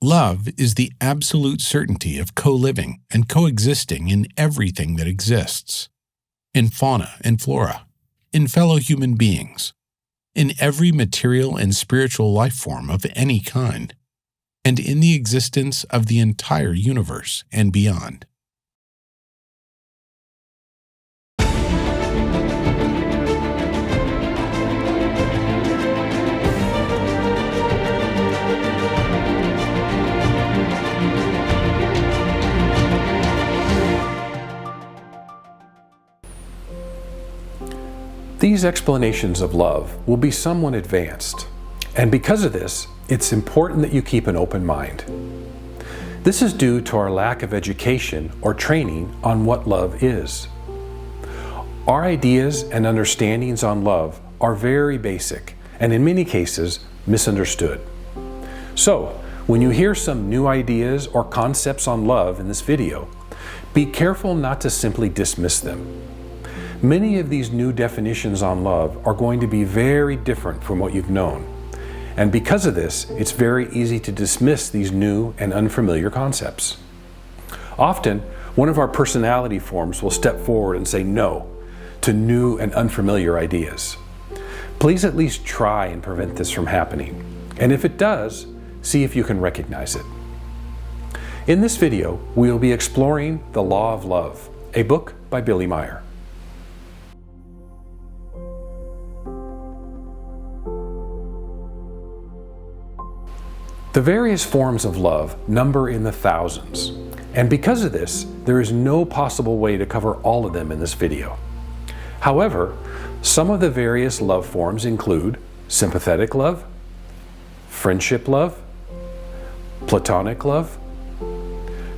Love is the absolute certainty of co-living and coexisting in everything that exists. In fauna and flora, in fellow human beings, in every material and spiritual life form of any kind, and in the existence of the entire universe and beyond. These explanations of love will be somewhat advanced, and because of this, it's important that you keep an open mind. This is due to our lack of education or training on what love is. Our ideas and understandings on love are very basic and in many cases misunderstood. So, when you hear some new ideas or concepts on love in this video, be careful not to simply dismiss them. Many of these new definitions on love are going to be very different from what you've known. And because of this, it's very easy to dismiss these new and unfamiliar concepts. Often, one of our personality forms will step forward and say no to new and unfamiliar ideas. Please at least try and prevent this from happening. And if it does, see if you can recognize it. In this video, we will be exploring The Law of Love, a book by Billy Meier. The various forms of love number in the thousands, and because of this, there is no possible way to cover all of them in this video. However, some of the various love forms include sympathetic love, friendship love, platonic love,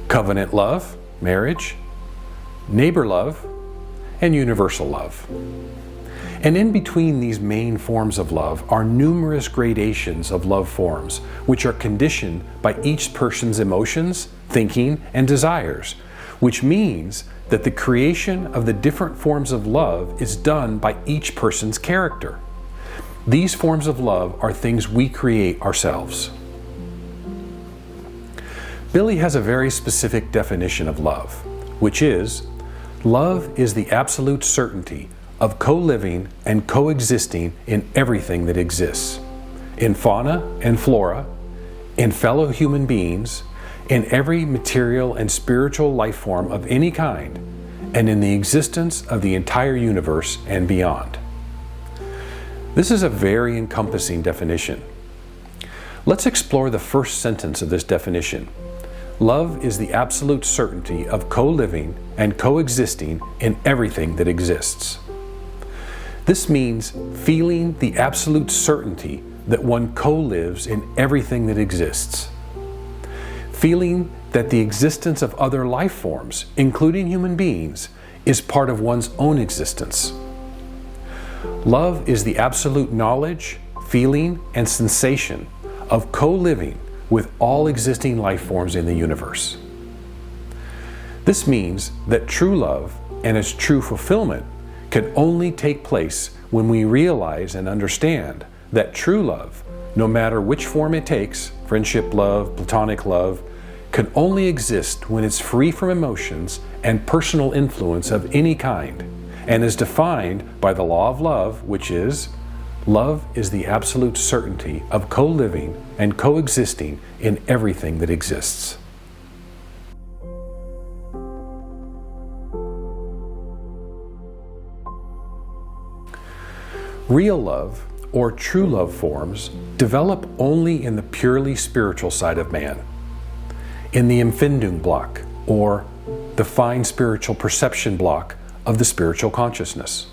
covenant love, marriage, neighbor love, and universal love. And in between these main forms of love are numerous gradations of love forms, which are conditioned by each person's emotions, thinking, and desires, which means that the creation of the different forms of love is done by each person's character. These forms of love are things we create ourselves. Billy has a very specific definition of love, which is, love is the absolute certainty of co-living and coexisting in everything that exists, in fauna and flora, in fellow human beings, in every material and spiritual life form of any kind, and in the existence of the entire universe and beyond. This is a very encompassing definition. Let's explore the first sentence of this definition. Love is the absolute certainty of co-living and coexisting in everything that exists. This means feeling the absolute certainty that one co-lives in everything that exists. Feeling that the existence of other life forms, including human beings, is part of one's own existence. Love is the absolute knowledge, feeling, and sensation of co-living with all existing life forms in the universe. This means that true love and its true fulfillment can only take place when we realize and understand that true love, no matter which form it takes, friendship love, platonic love, can only exist when it's free from emotions and personal influence of any kind, and is defined by the law of love, which is, love is the absolute certainty of co-living and coexisting in everything that exists. Real love, or true love forms, develop only in the purely spiritual side of man, in the Empfindung block, or the fine spiritual perception block of the spiritual consciousness.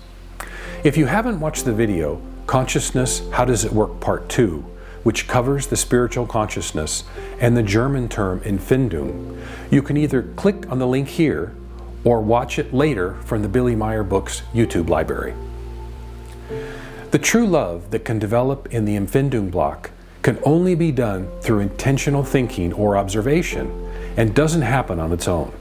If you haven't watched the video, Consciousness, How Does It Work Part 2, which covers the spiritual consciousness and the German term Empfindung, you can either click on the link here or watch it later from the Billy Meier Books YouTube library. The true love that can develop in the Empfindung block can only be done through intentional thinking or observation and doesn't happen on its own.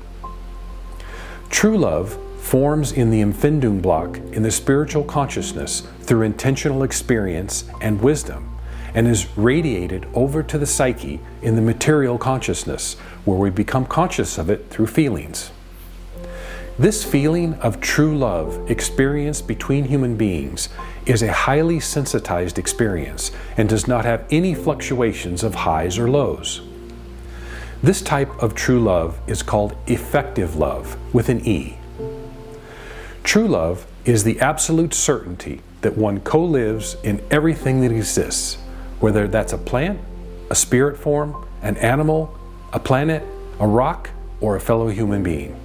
True love forms in the Empfindung block in the spiritual consciousness through intentional experience and wisdom, and is radiated over to the psyche in the material consciousness, where we become conscious of it through feelings. This feeling of true love experienced between human beings is a highly sensitized experience and does not have any fluctuations of highs or lows. This type of true love is called effective love with an E. True love is the absolute certainty that one co-lives in everything that exists, whether that's a plant, a spirit form, an animal, a planet, a rock, or a fellow human being.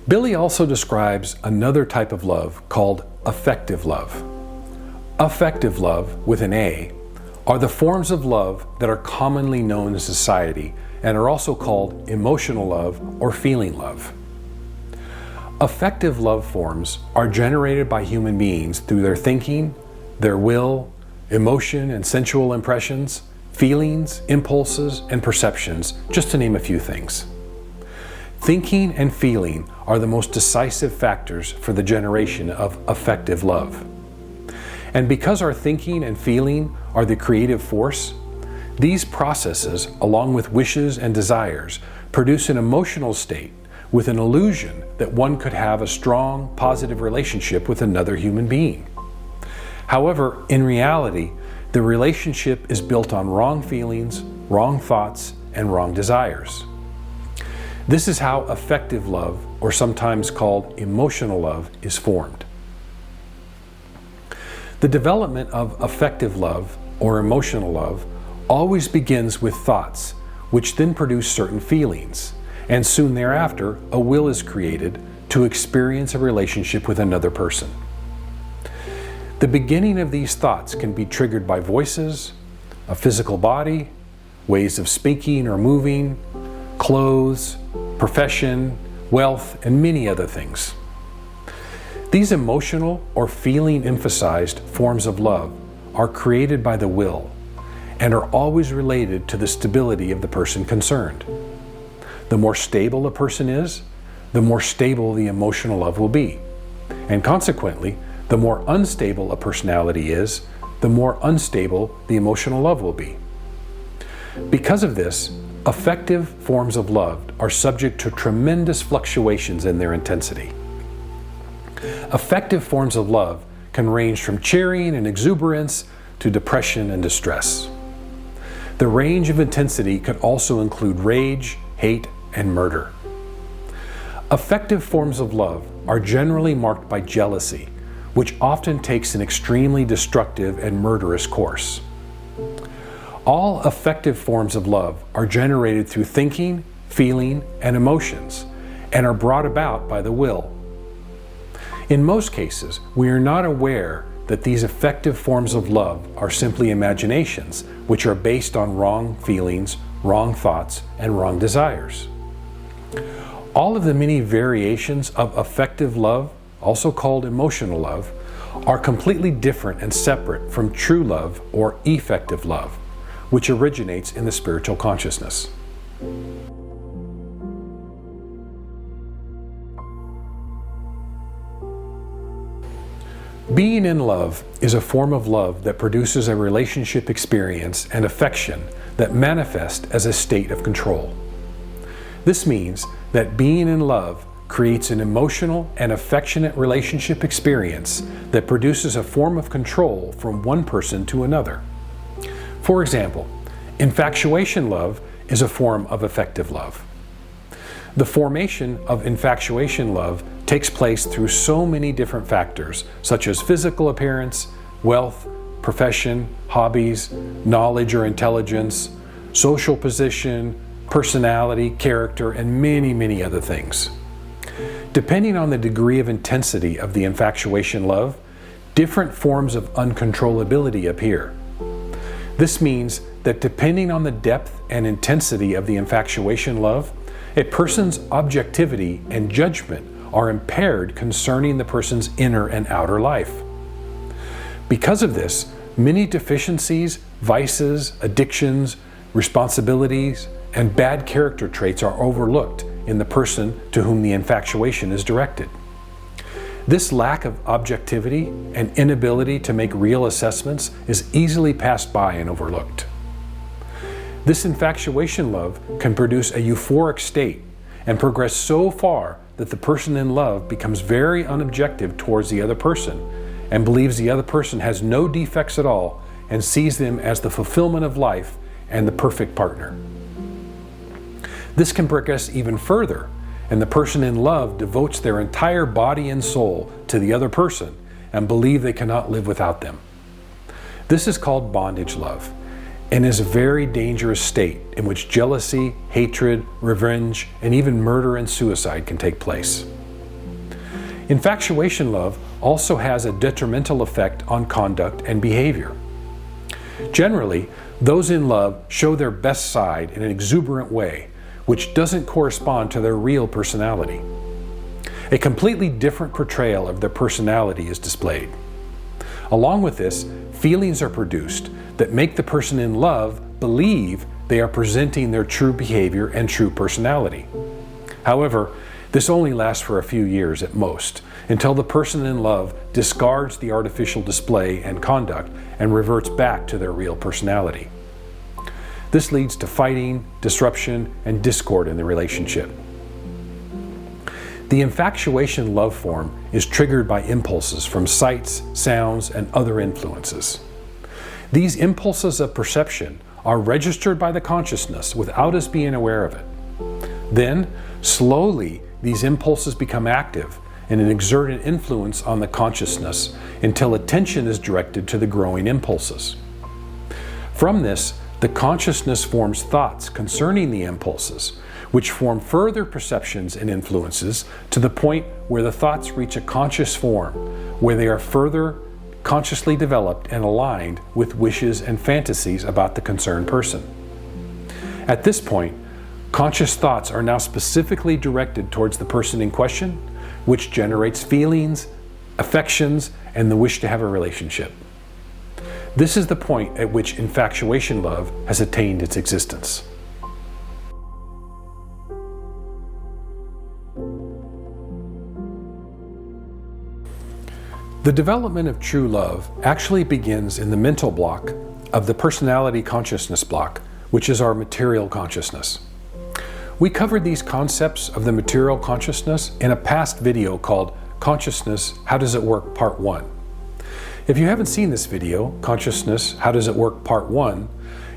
Billy also describes another type of love called affective love. Affective love, with an A, are the forms of love that are commonly known in society and are also called emotional love or feeling love. Affective love forms are generated by human beings through their thinking, their will, emotion and sensual impressions, feelings, impulses, and perceptions, just to name a few things. Thinking and feeling are the most decisive factors for the generation of affective love. And because our thinking and feeling are the creative force, these processes, along with wishes and desires, produce an emotional state with an illusion that one could have a strong, positive relationship with another human being. However, in reality, the relationship is built on wrong feelings, wrong thoughts, and wrong desires. This is how affective love, or sometimes called emotional love, is formed. The development of affective love, or emotional love, always begins with thoughts, which then produce certain feelings, and soon thereafter, a will is created to experience a relationship with another person. The beginning of these thoughts can be triggered by voices, a physical body, ways of speaking or moving, clothes, profession, wealth, and many other things. These emotional or feeling emphasized forms of love are created by the will and are always related to the stability of the person concerned. The more stable a person is, the more stable the emotional love will be. And consequently, the more unstable a personality is, the more unstable the emotional love will be. Because of this, affective forms of love are subject to tremendous fluctuations in their intensity. Affective forms of love can range from cheering and exuberance to depression and distress. The range of intensity could also include rage, hate, and murder. Affective forms of love are generally marked by jealousy, which often takes an extremely destructive and murderous course. All affective forms of love are generated through thinking, feeling, and emotions, and are brought about by the will. In most cases, we are not aware that these affective forms of love are simply imaginations, which are based on wrong feelings, wrong thoughts, and wrong desires. All of the many variations of affective love, also called emotional love, are completely different and separate from true love or effective love, which originates in the spiritual consciousness. Being in love is a form of love that produces a relationship experience and affection that manifest as a state of control. This means that being in love creates an emotional and affectionate relationship experience that produces a form of control from one person to another. For example, infatuation love is a form of affective love. The formation of infatuation love takes place through so many different factors, such as physical appearance, wealth, profession, hobbies, knowledge or intelligence, social position, personality, character, and many, many other things. Depending on the degree of intensity of the infatuation love, different forms of uncontrollability appear. This means that depending on the depth and intensity of the infatuation love, a person's objectivity and judgment are impaired concerning the person's inner and outer life. Because of this, many deficiencies, vices, addictions, responsibilities, and bad character traits are overlooked in the person to whom the infatuation is directed. This lack of objectivity and inability to make real assessments is easily passed by and overlooked. This infatuation love can produce a euphoric state and progress so far that the person in love becomes very unobjective towards the other person and believes the other person has no defects at all and sees them as the fulfillment of life and the perfect partner. This can progress even further, and the person in love devotes their entire body and soul to the other person and believe they cannot live without them. This is called bondage love and is a very dangerous state in which jealousy, hatred, revenge, and even murder and suicide can take place. Infatuation love also has a detrimental effect on conduct and behavior. Generally, those in love show their best side in an exuberant way, which doesn't correspond to their real personality. A completely different portrayal of their personality is displayed. Along with this, feelings are produced that make the person in love believe they are presenting their true behavior and true personality. However, this only lasts for a few years at most, until the person in love discards the artificial display and conduct and reverts back to their real personality. This leads to fighting, disruption, and discord in the relationship. The infatuation love form is triggered by impulses from sights, sounds, and other influences. These impulses of perception are registered by the consciousness without us being aware of it. Then, slowly, these impulses become active and exert an influence on the consciousness until attention is directed to the growing impulses. From this, the consciousness forms thoughts concerning the impulses, which form further perceptions and influences to the point where the thoughts reach a conscious form, where they are further consciously developed and aligned with wishes and fantasies about the concerned person. At this point, conscious thoughts are now specifically directed towards the person in question, which generates feelings, affections, and the wish to have a relationship. This is the point at which infatuation love has attained its existence. The development of true love actually begins in the mental block of the personality consciousness block, which is our material consciousness. We covered these concepts of the material consciousness in a past video called Consciousness, How Does It Work? Part 1. If you haven't seen this video, Consciousness, How Does It Work? Part 1,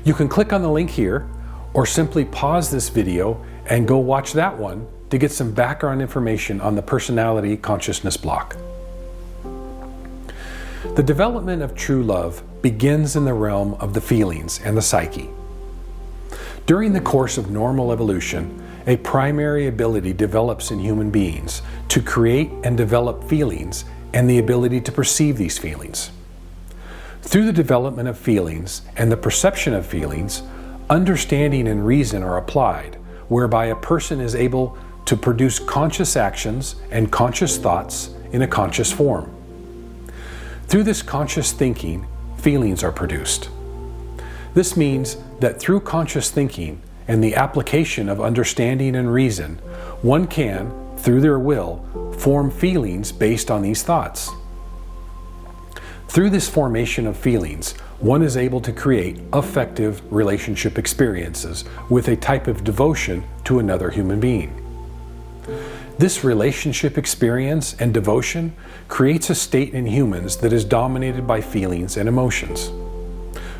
you can click on the link here or simply pause this video and go watch that one to get some background information on the personality consciousness block. The development of true love begins in the realm of the feelings and the psyche. During the course of normal evolution, a primary ability develops in human beings to create and develop feelings and the ability to perceive these feelings. Through the development of feelings and the perception of feelings, understanding and reason are applied, whereby a person is able to produce conscious actions and conscious thoughts in a conscious form. Through this conscious thinking, feelings are produced. This means that through conscious thinking and the application of understanding and reason, one can, through their will, form feelings based on these thoughts. Through this formation of feelings, one is able to create affective relationship experiences with a type of devotion to another human being. This relationship experience and devotion creates a state in humans that is dominated by feelings and emotions.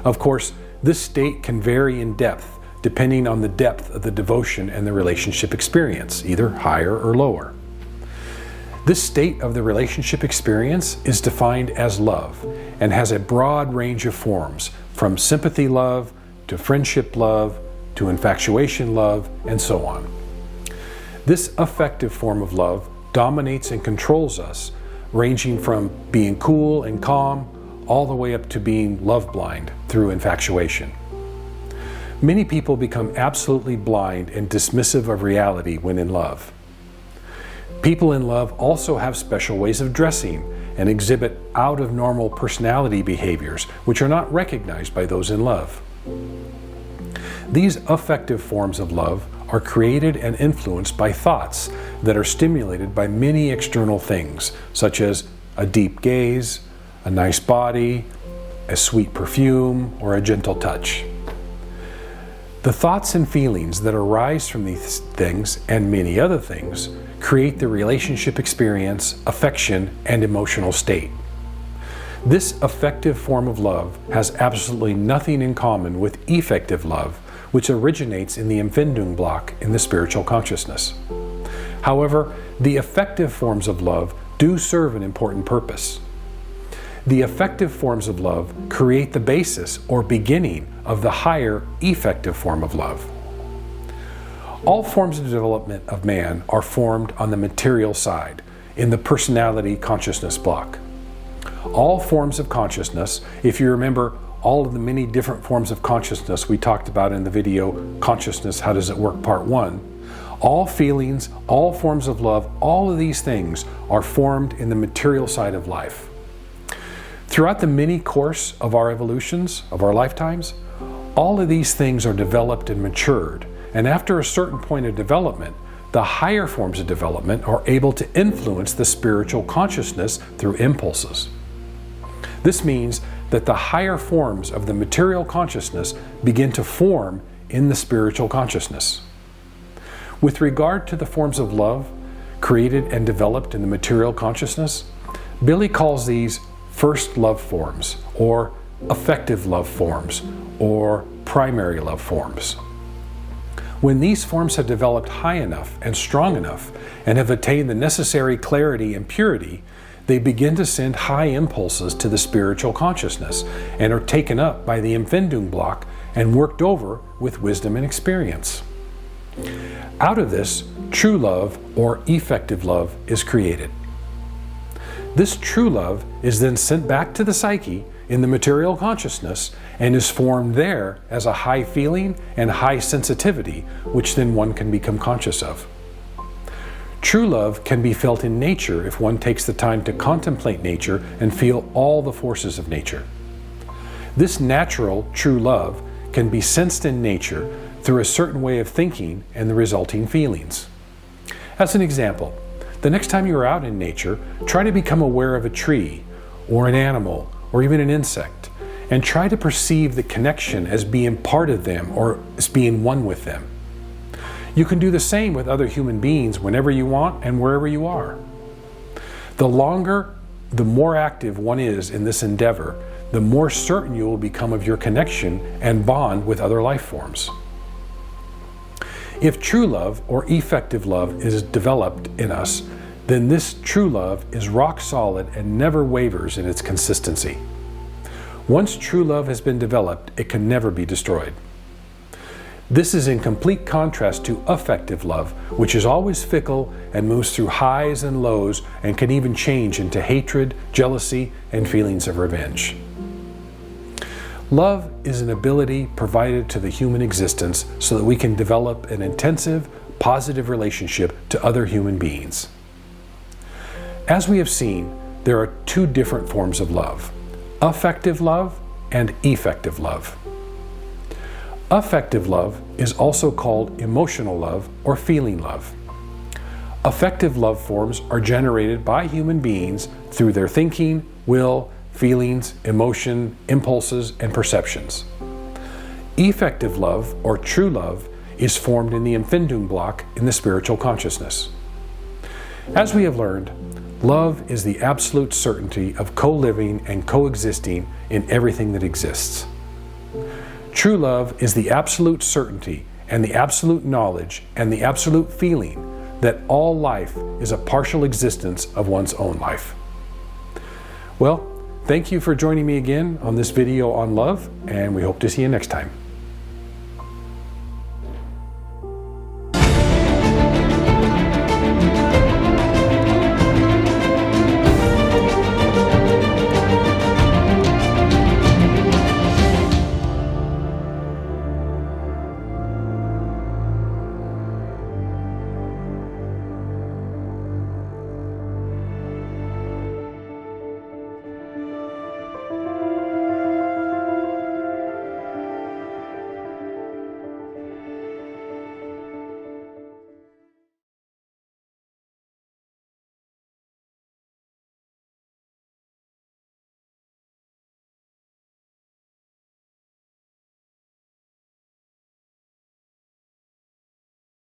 Of course, this state can vary in depth depending on the depth of the devotion and the relationship experience, either higher or lower. This state of the relationship experience is defined as love and has a broad range of forms, from sympathy love to friendship love to infatuation love, and so on. This affective form of love dominates and controls us, ranging from being cool and calm all the way up to being love blind through infatuation. Many people become absolutely blind and dismissive of reality when in love. People in love also have special ways of dressing and exhibit out of normal personality behaviors which are not recognized by those in love. These affective forms of love are created and influenced by thoughts that are stimulated by many external things, such as a deep gaze, a nice body, a sweet perfume, or a gentle touch. The thoughts and feelings that arise from these things and many other things create the relationship experience, affection, and emotional state. This affective form of love has absolutely nothing in common with effective love, which originates in the Empfindung block in the spiritual consciousness. However, the affective forms of love do serve an important purpose. The affective forms of love create the basis or beginning of the higher effective form of love. All forms of development of man are formed on the material side, in the personality consciousness block. All forms of consciousness, if you remember all of the many different forms of consciousness we talked about in the video Consciousness, How Does It Work Part 1, all feelings, all forms of love, all of these things are formed in the material side of life. Throughout the many course of our evolutions, of our lifetimes, all of these things are developed and matured, and after a certain point of development, the higher forms of development are able to influence the spiritual consciousness through impulses. This means that the higher forms of the material consciousness begin to form in the spiritual consciousness. With regard to the forms of love created and developed in the material consciousness, Billy calls these first love forms, or affective love forms, or primary love forms. When these forms have developed high enough and strong enough and have attained the necessary clarity and purity, they begin to send high impulses to the spiritual consciousness and are taken up by the Empfindung block and worked over with wisdom and experience. Out of this, true love or effective love is created. This true love is then sent back to the psyche in the material consciousness and is formed there as a high feeling and high sensitivity, which then one can become conscious of. True love can be felt in nature if one takes the time to contemplate nature and feel all the forces of nature. This natural, true love can be sensed in nature through a certain way of thinking and the resulting feelings. As an example, the next time you are out in nature, try to become aware of a tree, or an animal, or even an insect, and try to perceive the connection as being part of them or as being one with them. You can do the same with other human beings whenever you want and wherever you are. The longer, the more active one is in this endeavor, the more certain you will become of your connection and bond with other life forms. If true love or effective love is developed in us, then this true love is rock solid and never wavers in its consistency. Once true love has been developed, it can never be destroyed. This is in complete contrast to affective love, which is always fickle and moves through highs and lows and can even change into hatred, jealousy, and feelings of revenge. Love is an ability provided to the human existence so that we can develop an intensive, positive relationship to other human beings. As we have seen, there are two different forms of love: affective love and effective love. Affective love is also called emotional love or feeling love. Affective love forms are generated by human beings through their thinking, will, feelings, emotion, impulses, and perceptions. Effective love or true love is formed in the Empfindung block in the spiritual consciousness. As we have learned, love is the absolute certainty of co-living and coexisting in everything that exists. True love is the absolute certainty and the absolute knowledge and the absolute feeling that all life is a partial existence of one's own life. Well, thank you for joining me again on this video on love, and we hope to see you next time.